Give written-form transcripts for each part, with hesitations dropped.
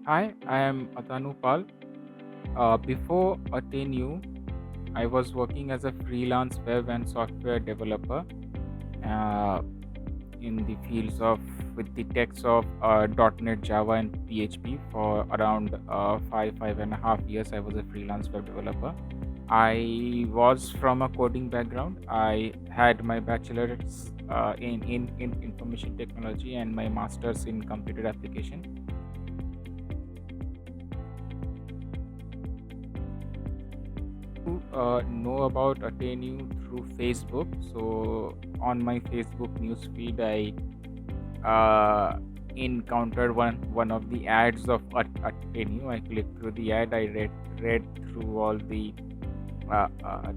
Hi, I am Atanu Paul. Before AttainU, I was working as a freelance web and software developer uh, in the fields of with the techs of .NET, Java, and PHP for around 5.5 years. I was a freelance web developer. I was from a coding background. I had my bachelor's in information technology and my master's in computer application. Know about AttainU through Facebook. So on my Facebook newsfeed, I encountered one of the ads of AttainU. I clicked through the ad. I read through all the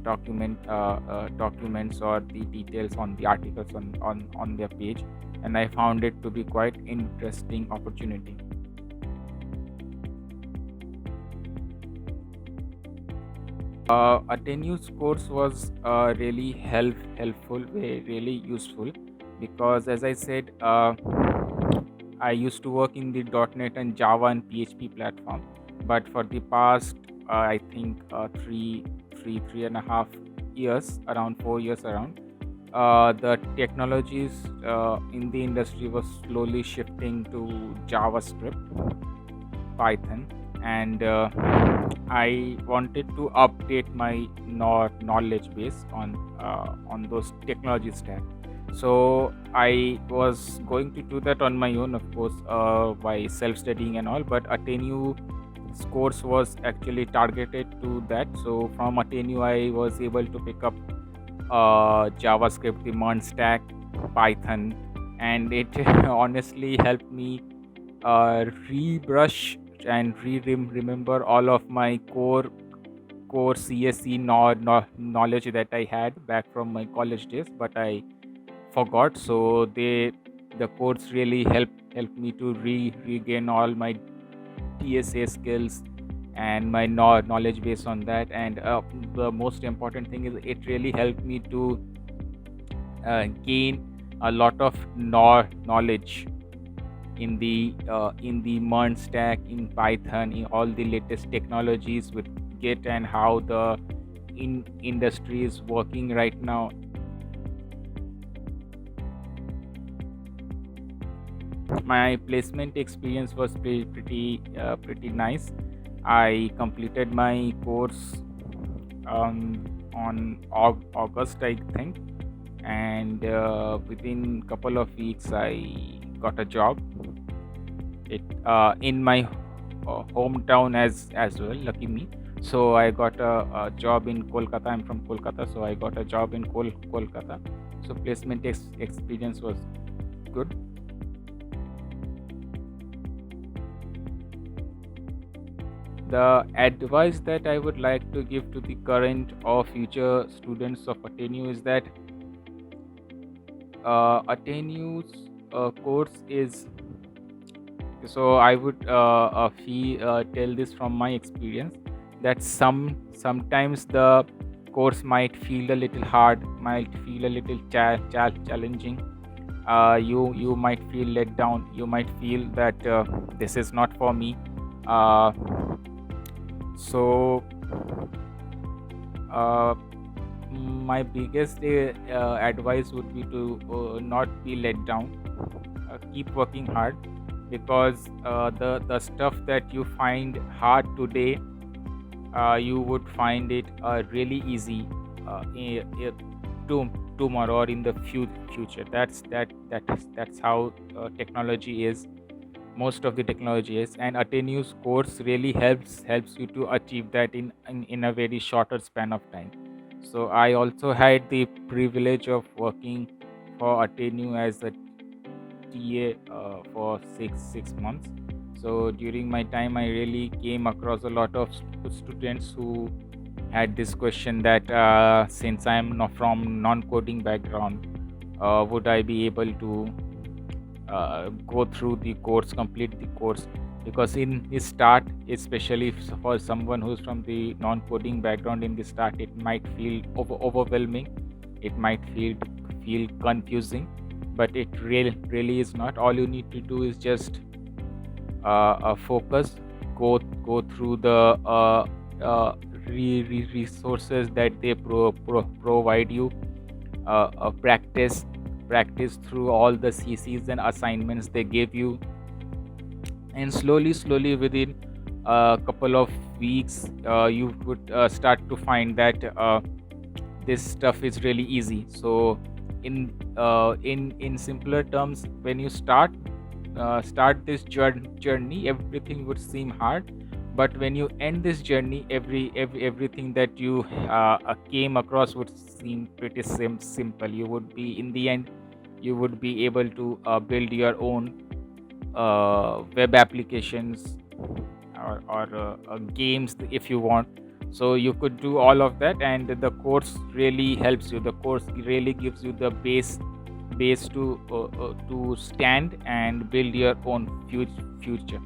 documents or the details on the articles on their page, and I found it to be quite interesting opportunity. AttainU's course was really helpful, really useful, because as I said, I used to work in the .NET and Java and PHP platform, but for the past I think 3.5 years, around 4 years around, the technologies in the industry was slowly shifting to JavaScript, Python, and I wanted to update my knowledge base on those technology stack. So I was going to do that on my own, of course, by self-studying and all. But AttainU's course was actually targeted to that. So from AttainU, I was able to pick up JavaScript, the MERN stack, Python, and it honestly helped me rebrush and remember all of my core CSE knowledge that I had back from my college days, but I forgot. So the course really helped me to regain all my TSA skills and my knowledge base on that. And the most important thing is it really helped me to gain a lot of knowledge in the MERN stack, in Python, in all the latest technologies with Git, and how the industry is working right now. My placement experience was pretty nice. I completed my course on August, I think, and within couple of weeks I got a job. It in my hometown as well. Lucky me. So I got a job in Kolkata. I'm from Kolkata, so I got a job in Kolkata. So placement experience was good. The advice that I would like to give to the current or future students of AttainU is that AttainU's course is, so I would tell this from my experience, that sometimes the course might feel a little hard, might feel a little challenging. You might feel let down, you might feel that this is not for me. uh, so uh, my biggest advice would be to not be let down. Keep working hard, because the stuff that you find hard today, you would find it really easy to tomorrow or in the future. That's how technology is. Most of the technology is, and AttainU's course really helps you to achieve that in a very shorter span of time. So I also had the privilege of working for AttainU as a TA for six months. So during my time, I really came across a lot of students who had this question that since I am not from non-coding background, would I be able to go through the course, complete the course? Because in the start, especially for someone who's from the non-coding background, in the start, it might feel overwhelming. It might feel confusing, but it really is not. All you need to do is just focus, go through the uh, resources that they provide you, practice through all the CCs and assignments they give you, and slowly within a couple of weeks you would start to find that this stuff is really easy. So in simpler terms, when you start this journey, everything would seem hard, but when you end this journey, everything that you came across would seem pretty simple. You would be, in the end, you would be able to build your own web applications, or games if you want. So you could do all of that, and the course really helps you. The course really gives you the base to stand and build your own future.